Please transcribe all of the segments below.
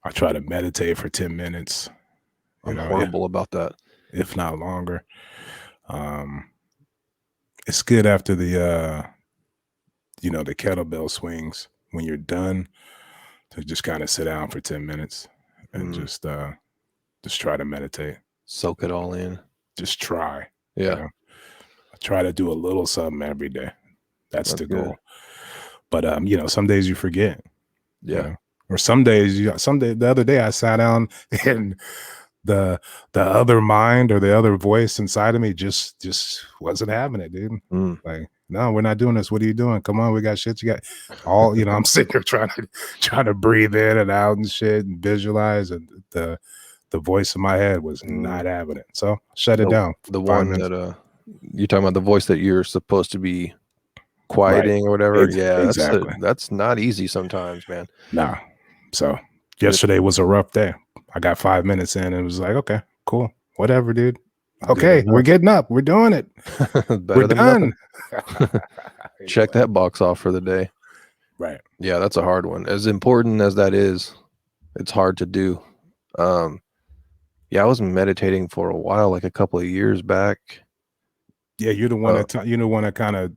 I try to meditate for 10 minutes, I'm horrible about that. if not longer. It's good after the the kettlebell swings when you're done to just kind of sit down for 10 minutes and just try to meditate. Soak it all in. Just try. Yeah. I try to do a little something every day. That's the good. goal. But some days you forget. Yeah. Or some days the other day I sat down and the other mind or the other voice inside of me just wasn't having it, dude. Like, no, we're not doing this. What are you doing? Come on, we got shit. You got all, I'm sitting here trying to breathe in and out and shit and visualize, and the voice in my head was not having it. So shut it down. The one that you're talking about, the voice that you're supposed to be quieting or whatever. Exactly. That's not easy sometimes, man. Nah. So yesterday was a rough day. I got 5 minutes in and it was like, okay, cool, whatever, dude. Okay, we're getting up. We're doing it. We're done. Check that box off for the day. Right. Yeah, that's a hard one. As important as that is, it's hard to do. Yeah, I was meditating for a while, like a couple of years back. Yeah, you're the one that kind of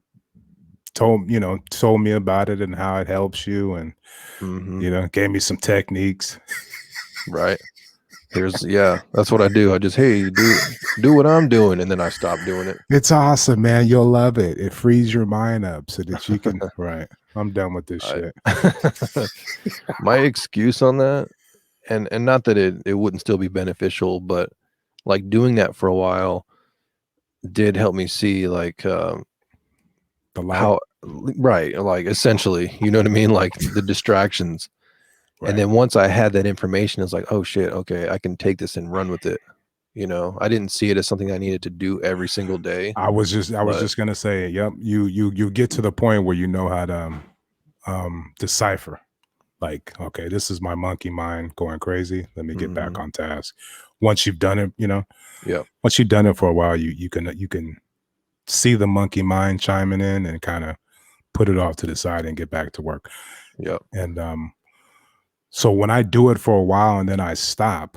told me about it and how it helps you, and gave me some techniques. Right. That's what I do. I just, hey, do what I'm doing, and then I stop doing it. It's awesome, man. You'll love it. It frees your mind up so that you can right. I'm done with this shit. My excuse on that, and not that it wouldn't still be beneficial, but like doing that for a while did help me see like the light. How right, like essentially, you know what I mean, like the distractions. Right. And then once I had that information, it's like, oh shit, okay, I can take this and run with it. I didn't see it as something I needed to do every single day. I was just gonna say, yep, you get to the point where you know how to decipher. Like, okay, this is my monkey mind going crazy. Let me get back on task. Once you've done it, once you've done it for a while, you can see the monkey mind chiming in and kind of put it off to the side and get back to work. Yeah. And so when I do it for a while and then I stop,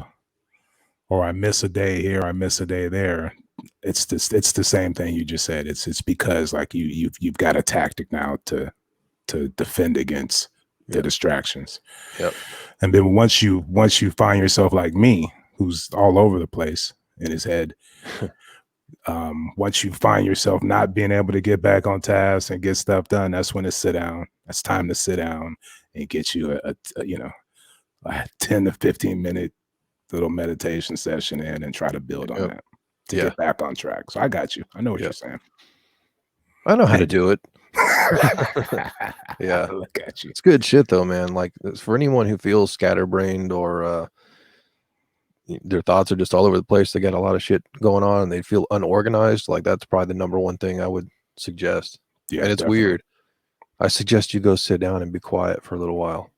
or I miss a day here, I miss a day there, it's the same thing you just said. It's because like you've got a tactic now to defend against the distractions. Yep. And then once you find yourself like me, who's all over the place in his head, once you find yourself not being able to get back on task and get stuff done, that's when it's sit down. That's time to sit down and get you a 10 to 15 minute little meditation session in and try to build on that to get back on track. So I got you. I know what you're saying. I know how to do it. Yeah. Look at you. It's good shit though, man. Like for anyone who feels scatterbrained or their thoughts are just all over the place, they got a lot of shit going on and they feel unorganized, like that's probably the number one thing I would suggest. Yeah, and it's definitely weird. I suggest you go sit down and be quiet for a little while.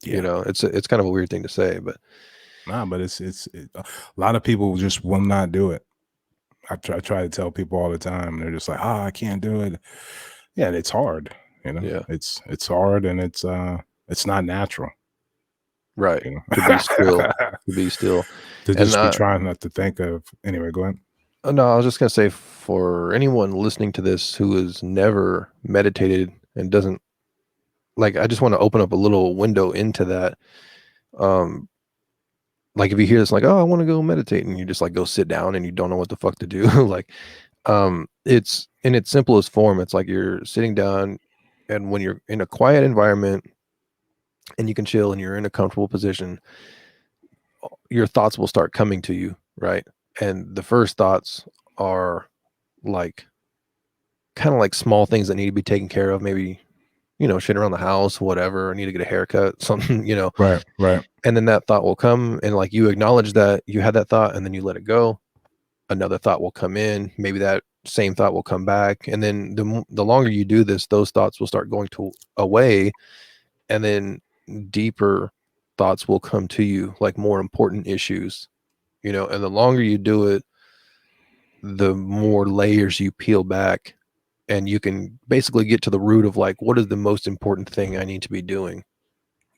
Yeah. It's kind of a weird thing to say, but but it's a lot of people just will not do it. I try to tell people all the time. They're just like, I can't do it. Yeah, it's hard. Yeah, it's hard and it's not natural. Right. To be still. To just be trying not to think of. Anyway, go ahead. No, I was just gonna say, for anyone listening to this who has never meditated and doesn't, like, I just want to open up a little window into that. Like if you hear this, like, oh, I want to go meditate, and you just like go sit down and you don't know what the fuck to do. Like, it's in its simplest form. It's like you're sitting down, and when you're in a quiet environment and you can chill and you're in a comfortable position, your thoughts will start coming to you, right? And the first thoughts are like kind of like small things that need to be taken care of, maybe shit around the house, whatever, I need to get a haircut, something, right. And then that thought will come, and like you acknowledge that you had that thought, and then you let it go. Another thought will come in, maybe that same thought will come back, and then the longer you do this, those thoughts will start going away, and then deeper thoughts will come to you, like more important issues, and the longer you do it, the more layers you peel back, and you can basically get to the root of like, what is the most important thing I need to be doing?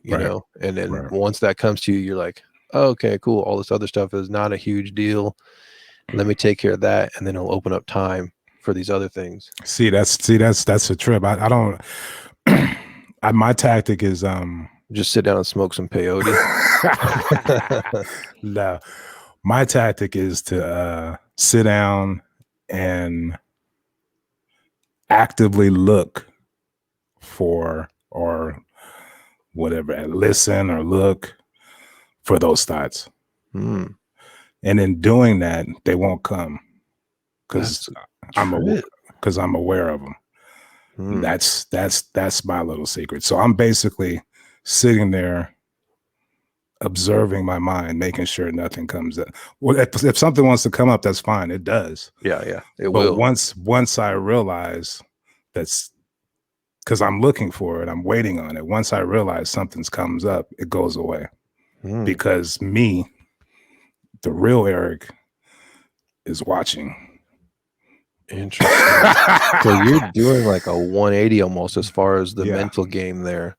you Right. know, and then Right. once that comes to you, you're like, oh, okay, cool. All this other stuff is not a huge deal. Let me take care of that, and then it'll open up time for these other things. That's a trip. I don't. My tactic is Just sit down and smoke some peyote. no. My tactic is to sit down and actively look for or whatever, and listen or look for those thoughts. Mm, And in doing that, they won't come because that's I'm true. because I'm aware of them. Mm, That's my little secret. So I'm basically sitting there observing my mind, making sure nothing comes up. Well, if something wants to come up, that's fine. It does. yeah, it But will. once I realize that's because I'm looking for it, I'm waiting on it. Once I realize something's comes up, it goes away. Mm, Because me, the real Eric, is watching. interesting. So you're doing like a 180 almost as far as the Yeah, mental game there.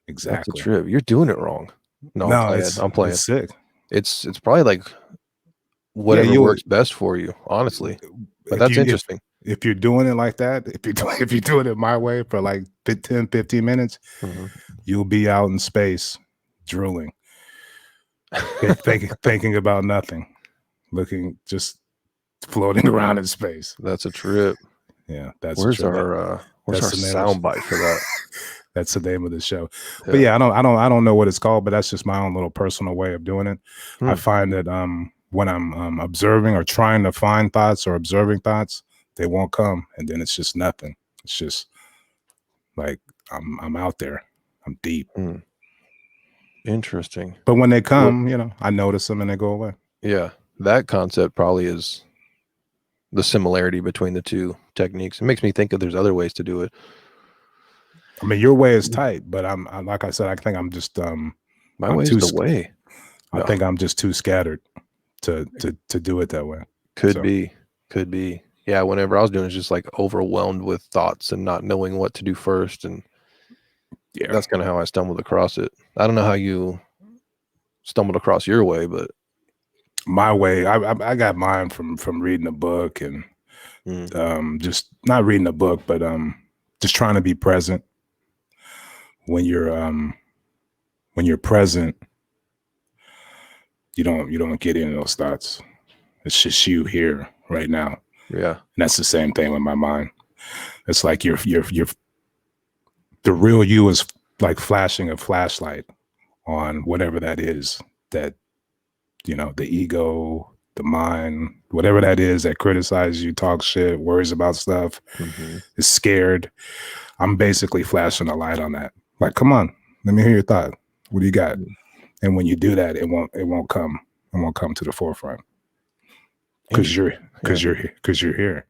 That's a exactly. trip. You're doing it wrong. No, I'm No, playing. I'm playing. it's sick. It's probably like Yeah, whatever you works best for you, honestly. But if that's you interesting. if you're doing it like that, if you're doing it my way for like 10, 15 minutes, Mhm. you'll be out in space drooling, thinking about nothing, looking just floating around in space. That's a trip. Yeah, that's a Where's trip. where's That's our the name of sound bite for that? that's the name of the show. But Yeah. yeah, I don't know what it's called, but that's just my own little personal way of doing it. I Hmm. find that when I'm observing or trying to find thoughts or observing thoughts, they won't come, and then it's just nothing. It's just like I'm out there. I'm deep. Hmm. Interesting. But when they What come, I notice them and they go away. Yeah, that concept probably is the similarity between the two techniques. It makes me think that there's other ways to do it. I mean, your way is tight, but I'm like I said, I think I'm just My I'm way is too the way. I No, think I'm just too scattered to do it that way. could So be. Could be. Yeah, whenever I was doing it, it's just like overwhelmed with thoughts and not knowing what to do first. And yeah, that's kind of how I stumbled across it. I don't know how you stumbled across your way, but my way. I got mine from reading a book and mm, just not reading a book, but just trying to be present when you're present. You don't get into those thoughts. It's just you here right now. yeah. And that's the same thing with my mind. It's like you're the real you is like flashing a flashlight on whatever that is that the ego, the mind, whatever that is that criticizes you, talks shit, worries about stuff, Hmm. is scared. I'm basically flashing a light on that. Like, come on, let me hear your thought. What do you got? And when you do that, it won't come to the forefront because Interesting. you're Yeah. here.